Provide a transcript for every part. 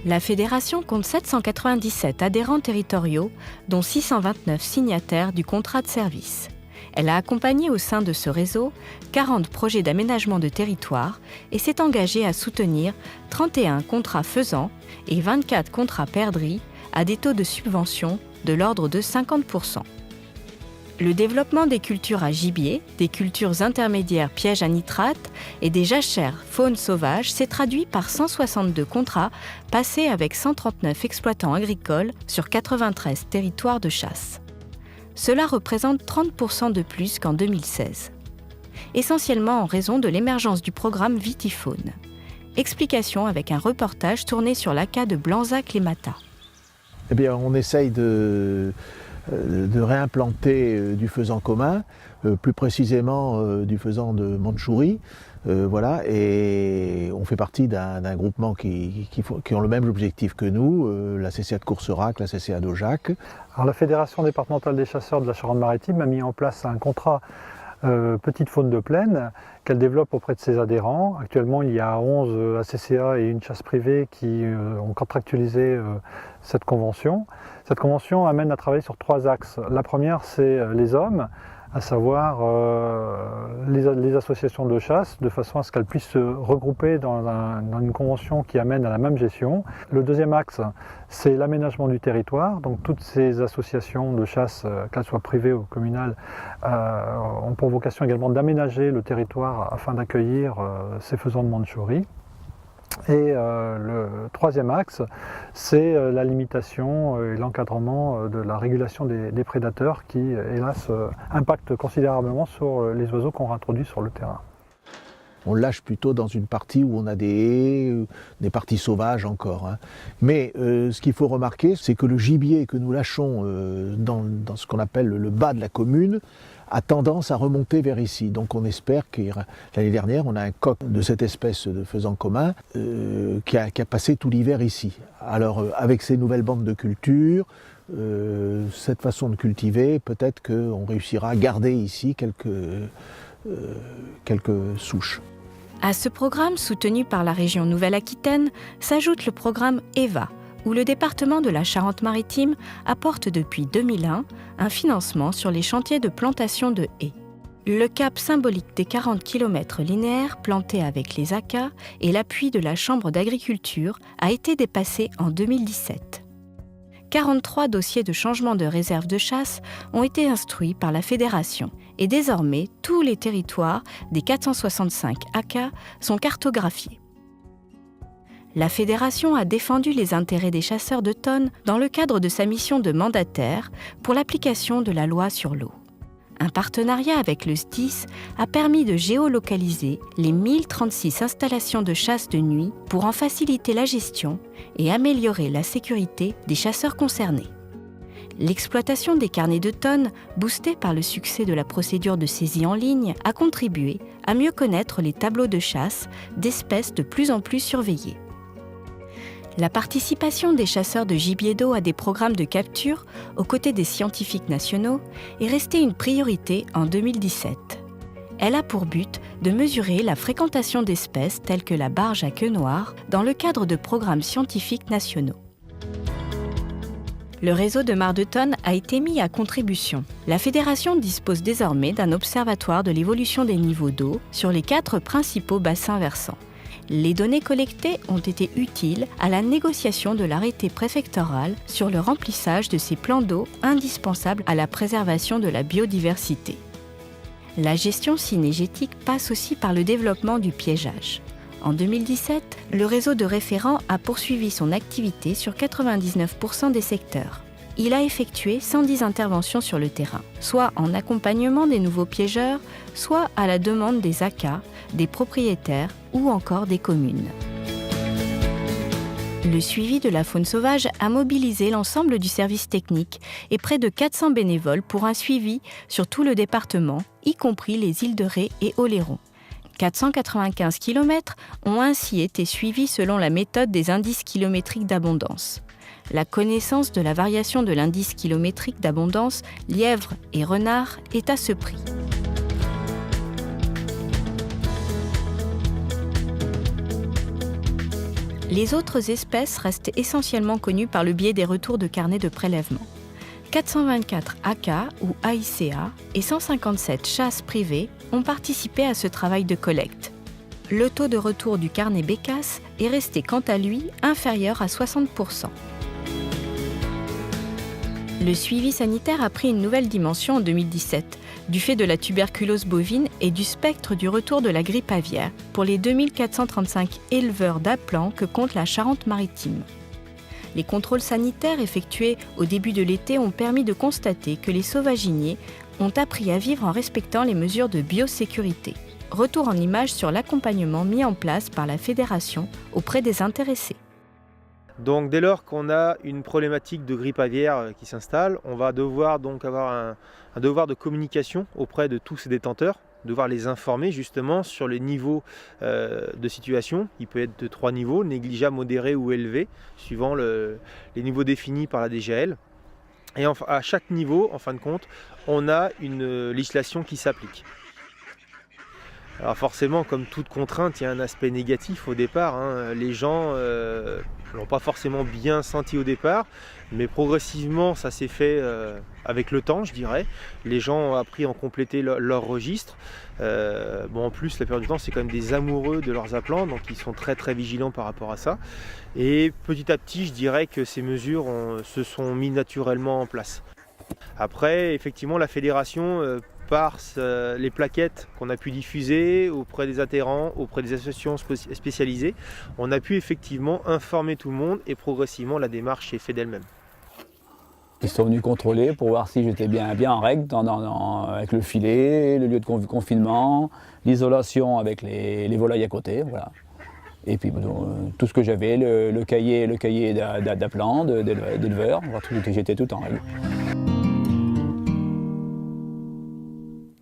La fédération compte 797 adhérents territoriaux, dont 629 signataires du contrat de service. Elle a accompagné au sein de ce réseau 40 projets d'aménagement de territoire et s'est engagée à soutenir 31 contrats faisans et 24 contrats perdrix à des taux de subvention de l'ordre de 50%. Le développement des cultures à gibier, des cultures intermédiaires pièges à nitrates et des jachères faune sauvage s'est traduit par 162 contrats passés avec 139 exploitants agricoles sur 93 territoires de chasse. Cela représente 30% de plus qu'en 2016. Essentiellement en raison de l'émergence du programme Vitifaune. Explication avec un reportage tourné sur l'ACA de Blanzac-les-Matas. Eh bien, on essaye de réimplanter du faisan commun, plus précisément du faisan de Mandchourie. Voilà, et on fait partie d'un groupement qui ont le même objectif que nous, la CCA de Courserac, la CCA d'Aujac. Alors, la Fédération départementale des chasseurs de la Charente-Maritime a mis en place un contrat petite faune de plaine qu'elle développe auprès de ses adhérents. Actuellement, il y a 11 ACCA et une chasse privée qui ont contractualisé cette convention. Cette convention amène à travailler sur 3 axes. La première, c'est les hommes, à savoir les associations de chasse, de façon à ce qu'elles puissent se regrouper dans une convention qui amène à la même gestion. Le deuxième axe, c'est l'aménagement du territoire. Donc toutes ces associations de chasse, qu'elles soient privées ou communales, ont pour vocation également d'aménager le territoire afin d'accueillir ces faisans de Mandchourie. Et le troisième axe, c'est la limitation et l'encadrement de la régulation des prédateurs qui, hélas, impactent considérablement sur les oiseaux qu'on réintroduit sur le terrain. On lâche plutôt dans une partie où on a des haies, des parties sauvages encore. Hein. Mais ce qu'il faut remarquer, c'est que le gibier que nous lâchons dans ce qu'on appelle le bas de la commune a tendance à remonter vers ici. Donc on espère que l'année dernière, on a un coq de cette espèce de faisan commun qui a passé tout l'hiver ici. Alors avec ces nouvelles bandes de culture, cette façon de cultiver, peut-être qu'on réussira à garder ici quelques souches. À ce programme soutenu par la région Nouvelle-Aquitaine s'ajoute le programme EVA, où le département de la Charente-Maritime apporte depuis 2001 un financement sur les chantiers de plantation de haies. Le cap symbolique des 40 km linéaires plantés avec les ACA et l'appui de la Chambre d'agriculture a été dépassé en 2017. 43 dossiers de changement de réserve de chasse ont été instruits par la Fédération et désormais tous les territoires des 465 ACA sont cartographiés. La Fédération a défendu les intérêts des chasseurs de tonnes dans le cadre de sa mission de mandataire pour l'application de la loi sur l'eau. Un partenariat avec le SDIS a permis de géolocaliser les 1036 installations de chasse de nuit pour en faciliter la gestion et améliorer la sécurité des chasseurs concernés. L'exploitation des carnets de tonnes, boostée par le succès de la procédure de saisie en ligne, a contribué à mieux connaître les tableaux de chasse d'espèces de plus en plus surveillées. La participation des chasseurs de gibier d'eau à des programmes de capture, aux côtés des scientifiques nationaux, est restée une priorité en 2017. Elle a pour but de mesurer la fréquentation d'espèces telles que la barge à queue noire dans le cadre de programmes scientifiques nationaux. Le réseau de mares de tonnes a été mis à contribution. La Fédération dispose désormais d'un observatoire de l'évolution des niveaux d'eau sur les 4 principaux bassins versants. Les données collectées ont été utiles à la négociation de l'arrêté préfectoral sur le remplissage de ces plans d'eau indispensables à la préservation de la biodiversité. La gestion cynégétique passe aussi par le développement du piégeage. En 2017, le réseau de référents a poursuivi son activité sur 99% des secteurs. Il a effectué 110 interventions sur le terrain, soit en accompagnement des nouveaux piégeurs, soit à la demande des ACA, des propriétaires ou encore des communes. Le suivi de la faune sauvage a mobilisé l'ensemble du service technique et près de 400 bénévoles pour un suivi sur tout le département, y compris les îles de Ré et Oléron. 495 km ont ainsi été suivis selon la méthode des indices kilométriques d'abondance. La connaissance de la variation de l'indice kilométrique d'abondance lièvre et renard est à ce prix. Les autres espèces restent essentiellement connues par le biais des retours de carnets de prélèvement. 424 AK ou AICA et 157 chasses privées ont participé à ce travail de collecte. Le taux de retour du carnet Bécasse est resté quant à lui inférieur à 60%. Le suivi sanitaire a pris une nouvelle dimension en 2017, du fait de la tuberculose bovine et du spectre du retour de la grippe aviaire pour les 2435 éleveurs d'aplants que compte la Charente-Maritime. Les contrôles sanitaires effectués au début de l'été ont permis de constater que les sauvaginiers ont appris à vivre en respectant les mesures de biosécurité. Retour en images sur l'accompagnement mis en place par la fédération auprès des intéressés. Donc dès lors qu'on a une problématique de grippe aviaire qui s'installe, on va devoir donc avoir un devoir de communication auprès de tous ces détenteurs, devoir les informer justement sur les niveaux de situation. Il peut être de 3 niveaux, négligeable, modéré ou élevé, suivant les niveaux définis par la DGAL. Et à chaque niveau, en fin de compte, on a une législation qui s'applique. Alors forcément, comme toute contrainte, il y a un aspect négatif au départ. Les gens ne l'ont pas forcément bien senti au départ, mais progressivement, ça s'est fait avec le temps, je dirais. Les gens ont appris à en compléter leur registre. En plus, la plupart du temps, c'est quand même des amoureux de leurs appelants, donc ils sont très très vigilants par rapport à ça. Et petit à petit, je dirais que ces mesures se sont mises naturellement en place. Après, effectivement, la fédération... par les plaquettes qu'on a pu diffuser auprès des adhérents, auprès des associations spécialisées, on a pu effectivement informer tout le monde et progressivement la démarche s'est faite d'elle-même. Ils sont venus contrôler pour voir si j'étais bien en règle avec le filet, le lieu de confinement, l'isolation avec les volailles à côté, voilà. Et puis tout ce que j'avais, le cahier d'appelants, d'éleveurs, j'étais tout en règle.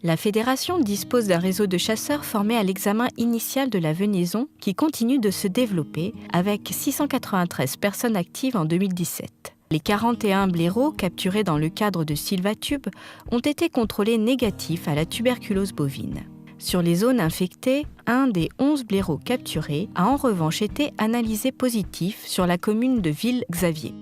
La fédération dispose d'un réseau de chasseurs formés à l'examen initial de la venaison qui continue de se développer avec 693 personnes actives en 2017. Les 41 blaireaux capturés dans le cadre de Silvatube ont été contrôlés négatifs à la tuberculose bovine. Sur les zones infectées, un des 11 blaireaux capturés a en revanche été analysé positif sur la commune de Ville-Xavier.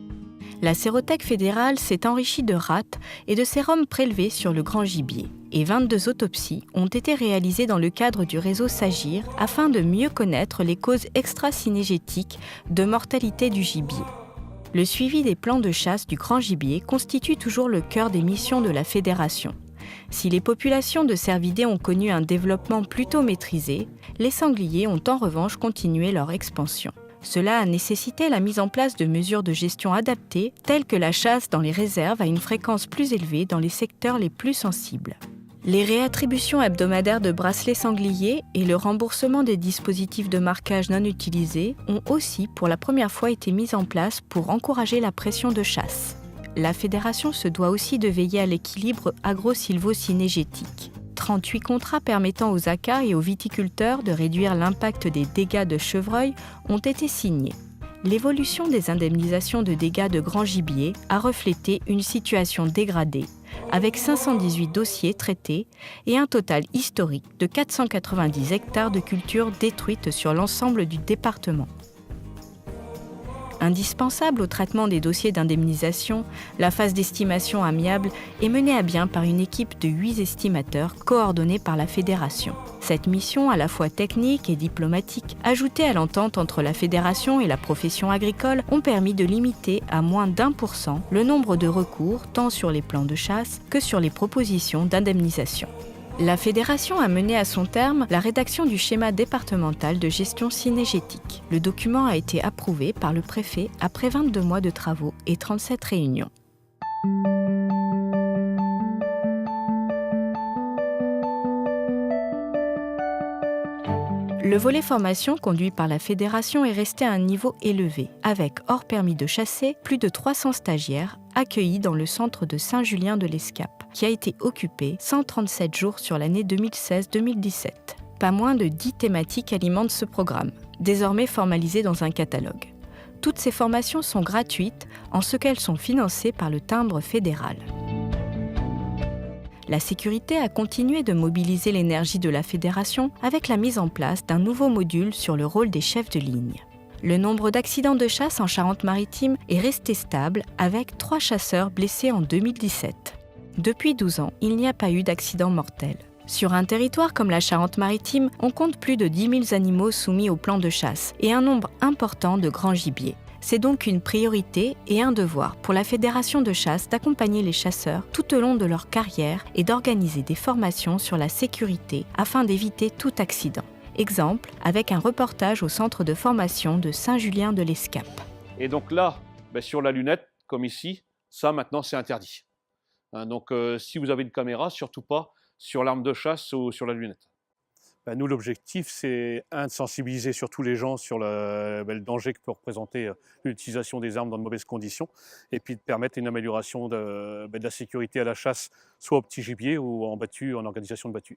La sérothèque fédérale s'est enrichie de rats et de sérum prélevés sur le grand gibier. Et 22 autopsies ont été réalisées dans le cadre du réseau SAGIR afin de mieux connaître les causes extra-synégétiques de mortalité du gibier. Le suivi des plans de chasse du grand gibier constitue toujours le cœur des missions de la fédération. Si les populations de cervidés ont connu un développement plutôt maîtrisé, les sangliers ont en revanche continué leur expansion. Cela a nécessité la mise en place de mesures de gestion adaptées, telles que la chasse dans les réserves à une fréquence plus élevée dans les secteurs les plus sensibles. Les réattributions hebdomadaires de bracelets sangliers et le remboursement des dispositifs de marquage non utilisés ont aussi pour la première fois été mis en place pour encourager la pression de chasse. La fédération se doit aussi de veiller à l'équilibre agro-sylvo-synégétique. 38 contrats permettant aux AK et aux viticulteurs de réduire l'impact des dégâts de chevreuil ont été signés. L'évolution des indemnisations de dégâts de grand gibier a reflété une situation dégradée, avec 518 dossiers traités et un total historique de 490 hectares de cultures détruites sur l'ensemble du département. Indispensable au traitement des dossiers d'indemnisation, la phase d'estimation amiable est menée à bien par une équipe de 8 estimateurs coordonnés par la fédération. Cette mission, à la fois technique et diplomatique, ajoutée à l'entente entre la fédération et la profession agricole, ont permis de limiter à moins d'1% le nombre de recours tant sur les plans de chasse que sur les propositions d'indemnisation. La fédération a mené à son terme la rédaction du schéma départemental de gestion synégétique. Le document a été approuvé par le préfet après 22 mois de travaux et 37 réunions. Le volet formation conduit par la fédération est resté à un niveau élevé, avec, hors permis de chasser, plus de 300 stagiaires accueillis dans le centre de Saint-Julien-de-l'Escape, qui a été occupé 137 jours sur l'année 2016-2017. Pas moins de 10 thématiques alimentent ce programme, désormais formalisé dans un catalogue. Toutes ces formations sont gratuites en ce qu'elles sont financées par le timbre fédéral. La sécurité a continué de mobiliser l'énergie de la fédération avec la mise en place d'un nouveau module sur le rôle des chefs de ligne. Le nombre d'accidents de chasse en Charente-Maritime est resté stable avec 3 chasseurs blessés en 2017. Depuis 12 ans, il n'y a pas eu d'accident mortel. Sur un territoire comme la Charente-Maritime, on compte plus de 10 000 animaux soumis au plan de chasse et un nombre important de grands gibiers. C'est donc une priorité et un devoir pour la Fédération de chasse d'accompagner les chasseurs tout au long de leur carrière et d'organiser des formations sur la sécurité afin d'éviter tout accident. Exemple, avec un reportage au centre de formation de Saint-Julien-de-l'Escape. Et donc là, sur la lunette, comme ici, ça maintenant c'est interdit. Donc si vous avez une caméra, surtout pas sur l'arme de chasse ou sur la lunette. Nous, l'objectif, c'est de sensibiliser surtout les gens sur le danger que peut représenter l'utilisation des armes dans de mauvaises conditions, et puis de permettre une amélioration de la sécurité à la chasse, soit au petit gibier ou en battu, en organisation de battu.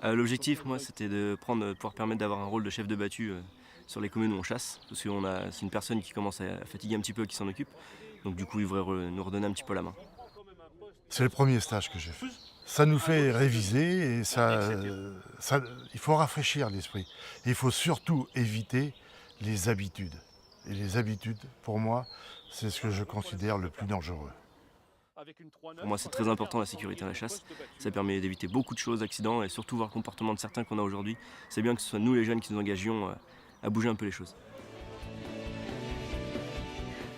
L'objectif, moi, c'était de pouvoir permettre d'avoir un rôle de chef de battu sur les communes où on chasse, parce que c'est une personne qui commence à fatiguer un petit peu, qui s'en occupe, donc du coup, il voudrait nous redonner un petit peu la main. C'est le premier stage que j'ai fait. Ça nous fait réviser et il faut rafraîchir l'esprit. Il faut surtout éviter les habitudes. Et les habitudes, pour moi, c'est ce que je considère le plus dangereux. Pour moi, c'est très important la sécurité à la chasse. Ça permet d'éviter beaucoup de choses, d'accidents, et surtout voir le comportement de certains qu'on a aujourd'hui. C'est bien que ce soit nous les jeunes qui nous engagions à bouger un peu les choses.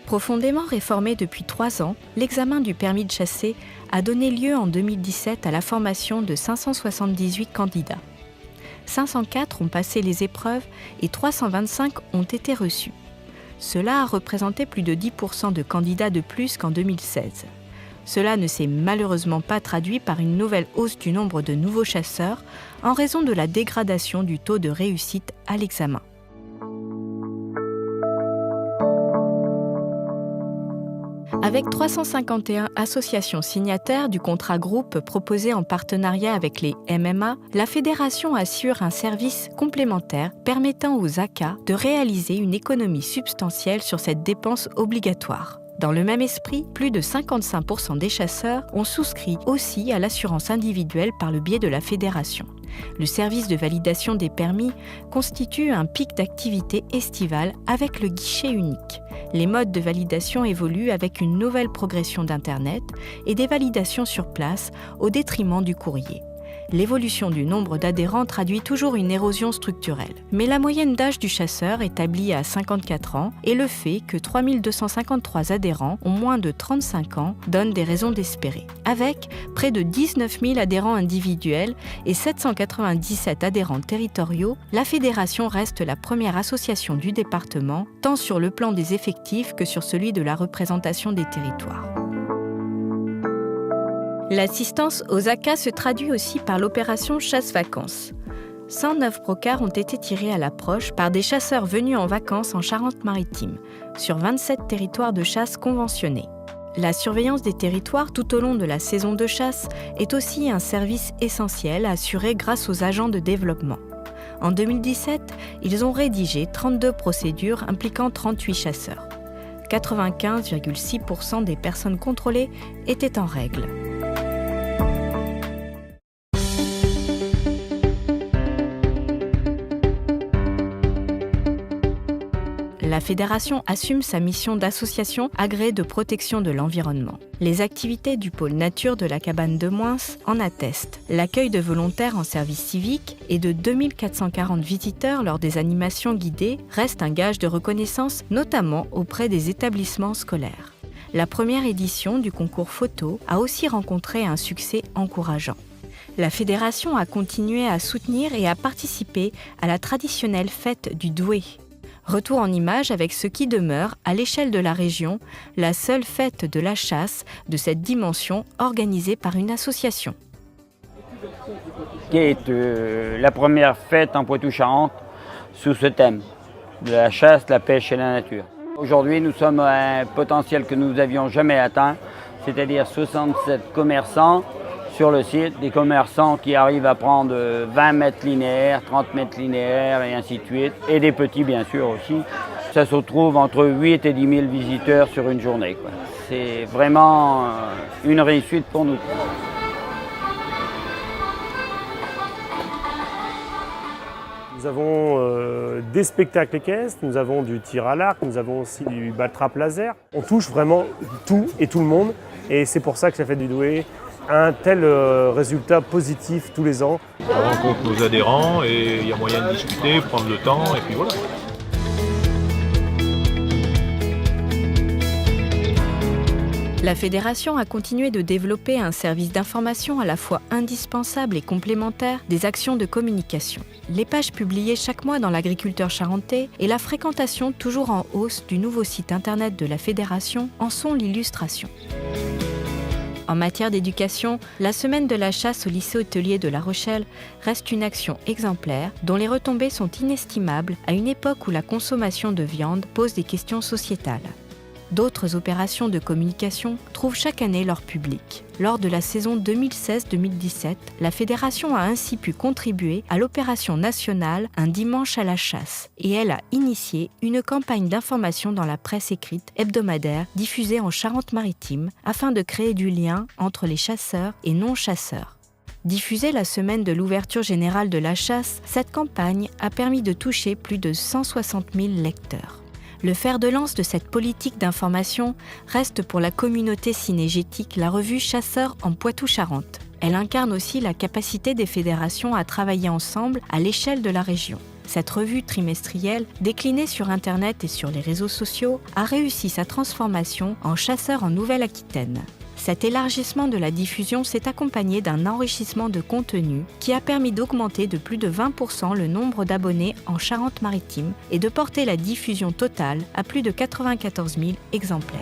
Profondément réformé depuis 3 ans, l'examen du permis de chasser a donné lieu en 2017 à la formation de 578 candidats. 504 ont passé les épreuves et 325 ont été reçus. Cela a représenté plus de 10% de candidats de plus qu'en 2016. Cela ne s'est malheureusement pas traduit par une nouvelle hausse du nombre de nouveaux chasseurs en raison de la dégradation du taux de réussite à l'examen. Avec 351 associations signataires du contrat groupe proposé en partenariat avec les MMA, la fédération assure un service complémentaire permettant aux ACA de réaliser une économie substantielle sur cette dépense obligatoire. Dans le même esprit, plus de 55% des chasseurs ont souscrit aussi à l'assurance individuelle par le biais de la fédération. Le service de validation des permis constitue un pic d'activité estivale avec le guichet unique. Les modes de validation évoluent avec une nouvelle progression d'Internet et des validations sur place au détriment du courrier. L'évolution du nombre d'adhérents traduit toujours une érosion structurelle. Mais la moyenne d'âge du chasseur établie à 54 ans et le fait que 3253 adhérents ont moins de 35 ans donne des raisons d'espérer. Avec près de 19 000 adhérents individuels et 797 adhérents territoriaux, la fédération reste la première association du département, tant sur le plan des effectifs que sur celui de la représentation des territoires. L'assistance aux ACA se traduit aussi par l'opération chasse-vacances. 109 brocards ont été tirés à l'approche par des chasseurs venus en vacances en Charente-Maritime, sur 27 territoires de chasse conventionnés. La surveillance des territoires tout au long de la saison de chasse est aussi un service essentiel assuré grâce aux agents de développement. En 2017, ils ont rédigé 32 procédures impliquant 38 chasseurs. 95,6% des personnes contrôlées étaient en règle. La fédération assume sa mission d'association agréée de protection de l'environnement. Les activités du pôle nature de la cabane de Moins en attestent. L'accueil de volontaires en service civique et de 2440 visiteurs lors des animations guidées reste un gage de reconnaissance, notamment auprès des établissements scolaires. La première édition du concours photo a aussi rencontré un succès encourageant. La fédération a continué à soutenir et à participer à la traditionnelle fête du Doué. Retour en images avec ce qui demeure, à l'échelle de la région, la seule fête de la chasse de cette dimension organisée par une association. Qui est la première fête en Poitou-Charentes sous ce thème, de la chasse, la pêche et la nature. Aujourd'hui, nous sommes à un potentiel que nous n'avions jamais atteint, c'est-à-dire 67 commerçants sur le site, des commerçants qui arrivent à prendre 20 mètres linéaires, 30 mètres linéaires et ainsi de suite, et des petits bien sûr aussi. Ça se trouve entre 8 et 10 000 visiteurs sur une journée, quoi. C'est vraiment une réussite pour nous. Nous avons des spectacles équestres, nous avons du tir à l'arc, nous avons aussi du ball-trap laser. On touche vraiment tout et tout le monde et c'est pour ça que la Fête du Douai a un tel résultat positif tous les ans. On rencontre nos adhérents et il y a moyen de discuter, prendre le temps et puis voilà. La fédération a continué de développer un service d'information à la fois indispensable et complémentaire des actions de communication. Les pages publiées chaque mois dans l'Agriculteur charentais et la fréquentation toujours en hausse du nouveau site internet de la fédération en sont l'illustration. En matière d'éducation, la semaine de la chasse au lycée hôtelier de La Rochelle reste une action exemplaire dont les retombées sont inestimables à une époque où la consommation de viande pose des questions sociétales. D'autres opérations de communication trouvent chaque année leur public. Lors de la saison 2016-2017, la fédération a ainsi pu contribuer à l'opération nationale Un dimanche à la chasse et elle a initié une campagne d'information dans la presse écrite hebdomadaire diffusée en Charente-Maritime afin de créer du lien entre les chasseurs et non-chasseurs. Diffusée la semaine de l'ouverture générale de la chasse, cette campagne a permis de toucher plus de 160 000 lecteurs. Le fer de lance de cette politique d'information reste pour la communauté cinégétique la revue Chasseurs en Poitou-Charentes. Elle incarne aussi la capacité des fédérations à travailler ensemble à l'échelle de la région. Cette revue trimestrielle, déclinée sur Internet et sur les réseaux sociaux, a réussi sa transformation en Chasseurs en Nouvelle-Aquitaine. Cet élargissement de la diffusion s'est accompagné d'un enrichissement de contenu qui a permis d'augmenter de plus de 20% le nombre d'abonnés en Charente-Maritime et de porter la diffusion totale à plus de 94 000 exemplaires.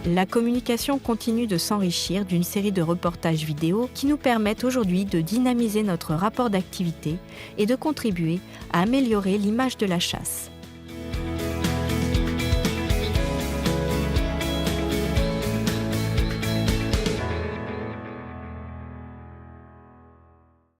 La communication continue de s'enrichir d'une série de reportages vidéo qui nous permettent aujourd'hui de dynamiser notre rapport d'activité et de contribuer à améliorer l'image de la chasse.